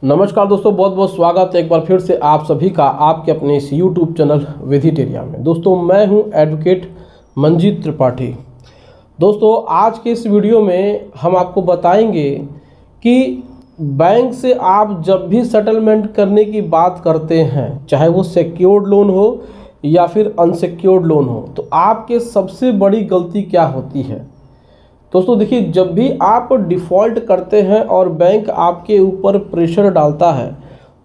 नमस्कार दोस्तों, बहुत बहुत स्वागत है एक बार फिर से आप सभी का आपके अपने इस यूट्यूब चैनल विधिटेरिया में। दोस्तों मैं हूं एडवोकेट मंजीत त्रिपाठी। दोस्तों आज के इस वीडियो में हम आपको बताएंगे कि बैंक से आप जब भी सेटलमेंट करने की बात करते हैं, चाहे वो सिक्योर्ड लोन हो या फिर अनसिक्योर्ड लोन हो, तो आपके सबसे बड़ी गलती क्या होती है। दोस्तों देखिए, जब भी आप डिफ़ॉल्ट करते हैं और बैंक आपके ऊपर प्रेशर डालता है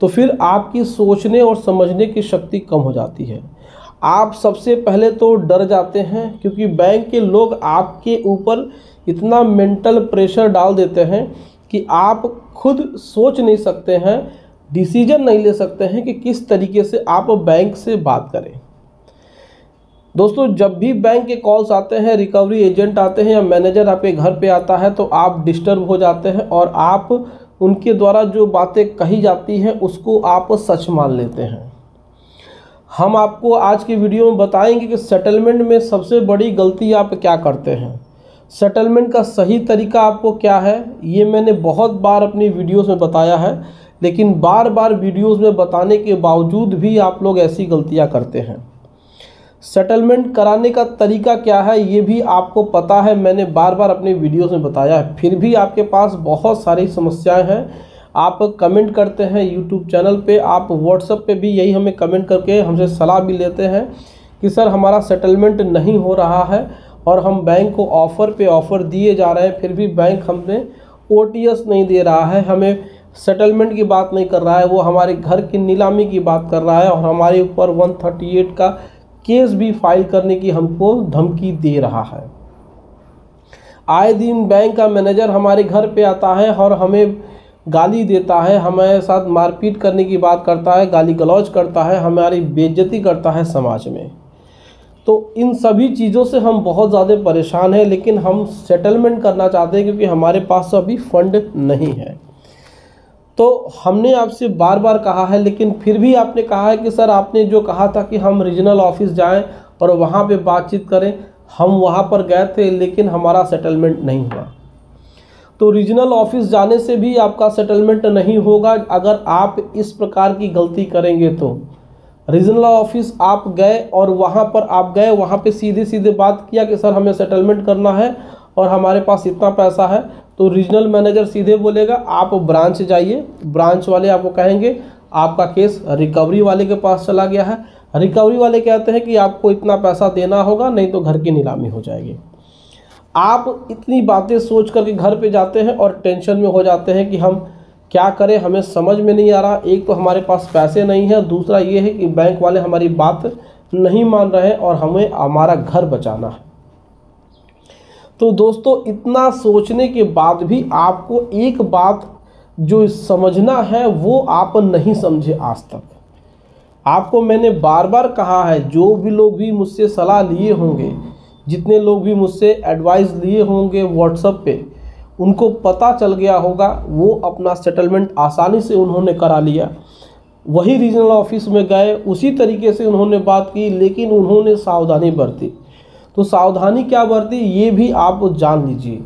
तो फिर आपकी सोचने और समझने की शक्ति कम हो जाती है। आप सबसे पहले तो डर जाते हैं क्योंकि बैंक के लोग आपके ऊपर इतना मेंटल प्रेशर डाल देते हैं कि आप खुद सोच नहीं सकते हैं, डिसीजन नहीं ले सकते हैं कि किस तरीके से आप बैंक से बात करें। दोस्तों जब भी बैंक के कॉल्स आते हैं, रिकवरी एजेंट आते हैं या मैनेजर आपके घर पे आता है तो आप डिस्टर्ब हो जाते हैं और आप उनके द्वारा जो बातें कही जाती हैं उसको आप सच मान लेते हैं। हम आपको आज की वीडियो में बताएंगे कि सेटलमेंट में सबसे बड़ी गलती आप क्या करते हैं, सेटलमेंट का सही तरीका आपको क्या है। ये मैंने बहुत बार अपनी वीडियोस में बताया है, लेकिन बार बार वीडियोस में बताने के बावजूद भी आप लोग ऐसी गलतियाँ करते हैं। सेटलमेंट कराने का तरीका क्या है ये भी आपको पता है, मैंने बार बार अपने वीडियोस में बताया है, फिर भी आपके पास बहुत सारी समस्याएं हैं। आप कमेंट करते हैं यूट्यूब चैनल पे, आप व्हाट्सएप पे भी यही हमें कमेंट करके हमसे सलाह भी लेते हैं कि सर हमारा सेटलमेंट नहीं हो रहा है और हम बैंक को ऑफ़र पे ऑफ़र दिए जा रहे हैं, फिर भी बैंक हमें OTS नहीं दे रहा है, हमें सेटलमेंट की बात नहीं कर रहा है, वो हमारे घर की नीलामी की बात कर रहा है और हमारे ऊपर 138 का केस भी फाइल करने की हमको धमकी दे रहा है। आए दिन बैंक का मैनेजर हमारे घर पे आता है और हमें गाली देता है, हमारे साथ मारपीट करने की बात करता है, गाली गलौज करता है, हमारी बेइज्जती करता है समाज में। तो इन सभी चीज़ों से हम बहुत ज़्यादा परेशान हैं, लेकिन हम सेटलमेंट करना चाहते हैं क्योंकि हमारे पास अभी फंड नहीं है। तो हमने आपसे बार बार कहा है, लेकिन फिर भी आपने कहा है कि सर आपने जो कहा था कि हम रीजनल ऑफिस जाएं और वहां पे बातचीत करें, हम वहां पर गए थे लेकिन हमारा सेटलमेंट नहीं हुआ। तो रीजनल ऑफिस जाने से भी आपका सेटलमेंट नहीं होगा अगर आप इस प्रकार की गलती करेंगे। तो रीजनल ऑफिस आप गए और वहाँ पे सीधे सीधे बात किया कि सर हमें सेटलमेंट करना है और हमारे पास इतना पैसा है, तो रीजनल मैनेजर सीधे बोलेगा आप ब्रांच जाइए, ब्रांच वाले आपको कहेंगे आपका केस रिकवरी वाले के पास चला गया है। रिकवरी वाले कहते हैं कि आपको इतना पैसा देना होगा, नहीं तो घर की नीलामी हो जाएगी। आप इतनी बातें सोच करके घर पे जाते हैं और टेंशन में हो जाते हैं कि हम क्या करें, हमें समझ में नहीं आ रहा। एक तो हमारे पास पैसे नहीं है, दूसरा ये है कि बैंक वाले हमारी बात नहीं मान रहे हैं और हमें हमारा घर बचाना है। तो दोस्तों इतना सोचने के बाद भी आपको एक बात जो समझना है वो आप नहीं समझे आज तक। आपको मैंने बार बार कहा है, जो भी लोग भी मुझसे सलाह लिए होंगे, जितने लोग भी मुझसे एडवाइस लिए होंगे व्हाट्सएप पे, उनको पता चल गया होगा, वो अपना सेटलमेंट आसानी से उन्होंने करा लिया। वही रीजनल ऑफिस में गए, उसी तरीके से उन्होंने बात की, लेकिन उन्होंने सावधानी बरती। तो सावधानी क्या बरती ये भी आप जान लीजिए।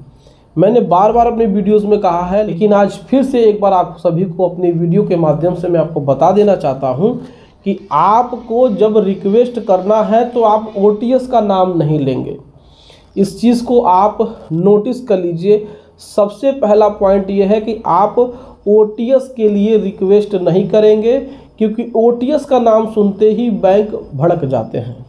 मैंने बार बार अपने वीडियोस में कहा है, लेकिन आज फिर से एक बार आप सभी को अपनी वीडियो के माध्यम से मैं आपको बता देना चाहता हूं कि आपको जब रिक्वेस्ट करना है तो आप OTS का नाम नहीं लेंगे। इस चीज़ को आप नोटिस कर लीजिए। सबसे पहला पॉइंट ये है कि आप OTS के लिए रिक्वेस्ट नहीं करेंगे, क्योंकि OTS का नाम सुनते ही बैंक भड़क जाते हैं।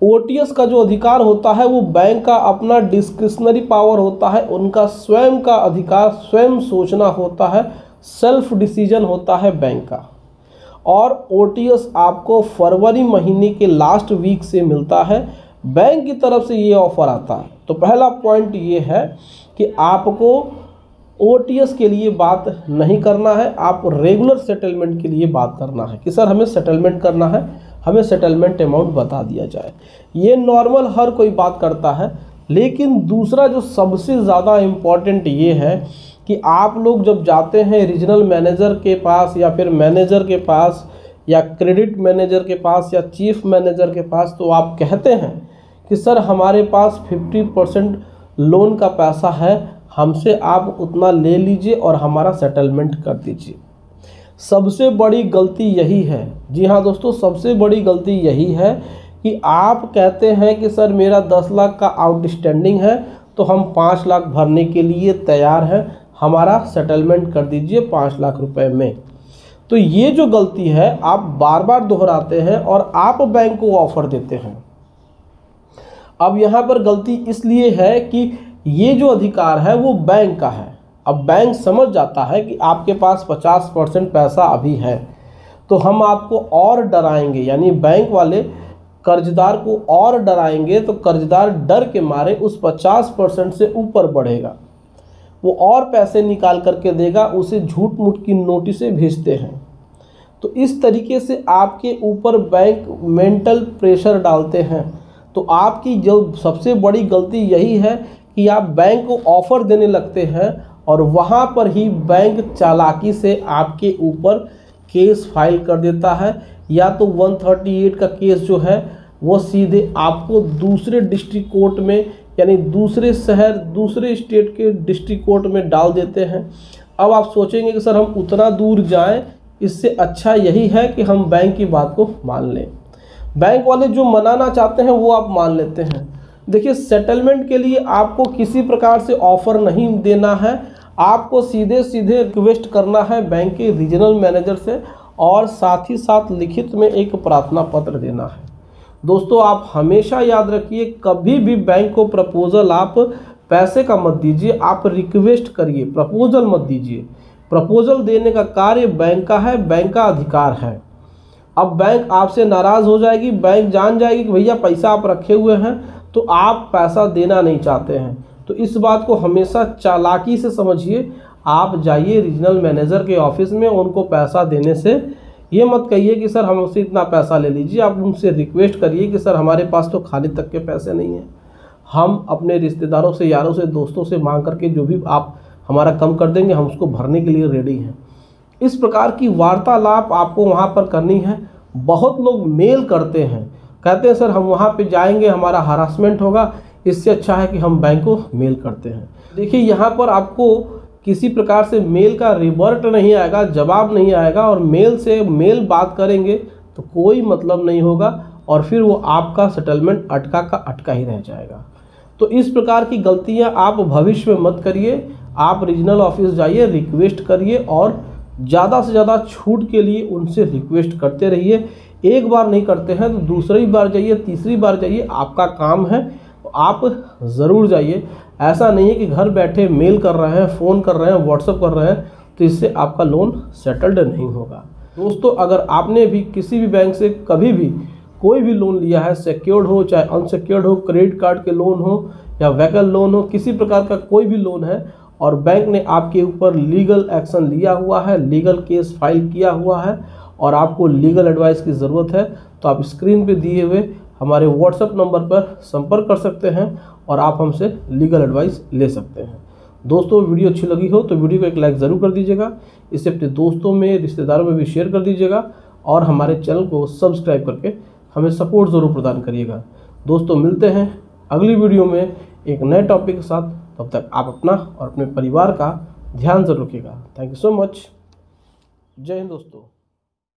OTS का जो अधिकार होता है वो बैंक का अपना डिस्क्रिशनरी पावर होता है, उनका स्वयं का अधिकार, स्वयं सोचना होता है, सेल्फ डिसीजन होता है बैंक का। और OTS आपको फरवरी महीने के लास्ट वीक से मिलता है, बैंक की तरफ से ये ऑफर आता है। तो पहला पॉइंट ये है कि आपको OTS के लिए बात नहीं करना है, आप रेगुलर सेटलमेंट के लिए बात करना है कि सर हमें सेटलमेंट करना है, हमें सेटलमेंट अमाउंट बता दिया जाए। ये नॉर्मल हर कोई बात करता है। लेकिन दूसरा जो सबसे ज़्यादा इम्पॉर्टेंट ये है कि आप लोग जब जाते हैं रीजनल मैनेजर के पास या फिर मैनेजर के पास या क्रेडिट मैनेजर के पास या चीफ मैनेजर के पास, तो आप कहते हैं कि सर हमारे पास 50% लोन का पैसा है, हमसे आप उतना ले लीजिए और हमारा सेटलमेंट कर दीजिए। सबसे बड़ी गलती यही है, जी हाँ दोस्तों, सबसे बड़ी गलती यही है कि आप कहते हैं कि सर मेरा 10 लाख का आउटस्टैंडिंग है तो हम 5 लाख भरने के लिए तैयार हैं, हमारा सेटलमेंट कर दीजिए 5 लाख रुपए में। तो ये जो गलती है आप बार बार दोहराते हैं और आप बैंक को ऑफर देते हैं। अब यहाँ पर गलती इसलिए है कि ये जो अधिकार है वो बैंक का है। अब बैंक समझ जाता है कि आपके पास 50% पैसा अभी है, तो हम आपको और डराएंगे, यानी बैंक वाले कर्जदार को और डराएंगे, तो कर्जदार डर के मारे उस 50% से ऊपर बढ़ेगा, वो और पैसे निकाल करके देगा, उसे झूठ मूठ की नोटिसें भेजते हैं। तो इस तरीके से आपके ऊपर बैंक मेंटल प्रेशर डालते हैं। तो आपकी जो सबसे बड़ी गलती यही है कि आप बैंक को ऑफ़र देने लगते हैं और वहाँ पर ही बैंक चालाकी से आपके ऊपर केस फाइल कर देता है, या तो 138 का केस जो है वो सीधे आपको दूसरे डिस्ट्रिक्ट कोर्ट में, यानी दूसरे शहर दूसरे स्टेट के डिस्ट्रिक्ट कोर्ट में डाल देते हैं। अब आप सोचेंगे कि सर हम उतना दूर जाएं, इससे अच्छा यही है कि हम बैंक की बात को मान लें। बैंक वाले जो मनाना चाहते हैं वो आप मान लेते हैं। देखिए, सेटलमेंट के लिए आपको किसी प्रकार से ऑफ़र नहीं देना है, आपको सीधे सीधे रिक्वेस्ट करना है बैंक के रीजनल मैनेजर से, और साथ ही साथ लिखित में एक प्रार्थना पत्र देना है। दोस्तों, आप हमेशा याद रखिए, कभी भी बैंक को प्रपोजल आप पैसे का मत दीजिए, आप रिक्वेस्ट करिए, प्रपोजल मत दीजिए। प्रपोजल देने का कार्य बैंक का है, बैंक का अधिकार है। अब बैंक आपसे नाराज़ हो जाएगी, बैंक जान जाएगी कि भैया पैसा आप रखे हुए हैं तो आप पैसा देना नहीं चाहते हैं। तो इस बात को हमेशा चालाकी से समझिए। आप जाइए रीजनल मैनेजर के ऑफिस में, उनको पैसा देने से ये मत कहिए कि सर हमसे इतना पैसा ले लीजिए। आप उनसे रिक्वेस्ट करिए कि सर हमारे पास तो खाने तक के पैसे नहीं हैं, हम अपने रिश्तेदारों से, यारों से, दोस्तों से मांग करके जो भी आप हमारा कम कर देंगे हम उसको भरने के लिए रेडी हैं। इस प्रकार की वार्तालाप आपको वहाँ पर करनी है। बहुत लोग मेल करते हैं, कहते हैं सर हम वहाँ पे जाएंगे हमारा हरासमेंट होगा, इससे अच्छा है कि हम बैंक को मेल करते हैं। देखिए, यहाँ पर आपको किसी प्रकार से मेल का रिवर्ट नहीं आएगा, जवाब नहीं आएगा, और मेल से मेल बात करेंगे तो कोई मतलब नहीं होगा और फिर वो आपका सेटलमेंट अटका का अटका ही रह जाएगा। तो इस प्रकार की गलतियाँ आप भविष्य में मत करिए। आप रीजनल ऑफिस जाइए, रिक्वेस्ट करिए और ज़्यादा से ज़्यादा छूट के लिए उनसे रिक्वेस्ट करते रहिए। एक बार नहीं करते हैं तो दूसरी बार जाइए, तीसरी बार जाइए, आपका काम है तो आप ज़रूर जाइए। ऐसा नहीं है कि घर बैठे मेल कर रहे हैं, फ़ोन कर रहे हैं, व्हाट्सएप कर रहे हैं तो इससे आपका लोन सेटल्ड नहीं होगा। दोस्तों, अगर आपने भी किसी भी बैंक से कभी भी कोई भी लोन लिया है, सिक्योर्ड हो चाहे अनसिक्योर्ड हो, क्रेडिट कार्ड के लोन हो या व्हीकल लोन हो, किसी प्रकार का कोई भी लोन है और बैंक ने आपके ऊपर लीगल एक्शन लिया हुआ है, लीगल केस फाइल किया हुआ है और आपको लीगल एडवाइस की ज़रूरत है, तो आप स्क्रीन पे दिए हुए हमारे व्हाट्सएप नंबर पर संपर्क कर सकते हैं और आप हमसे लीगल एडवाइस ले सकते हैं। दोस्तों, वीडियो अच्छी लगी हो तो वीडियो को एक लाइक ज़रूर कर दीजिएगा, इसे अपने दोस्तों में, रिश्तेदारों में भी शेयर कर दीजिएगा और हमारे चैनल को सब्सक्राइब करके हमें सपोर्ट ज़रूर प्रदान करिएगा। दोस्तों, मिलते हैं अगली वीडियो में एक नए टॉपिक के साथ। तब तक आप अपना और अपने परिवार का ध्यान ज़रूर रखिएगा। Thank you so much. जय हिंद दोस्तों।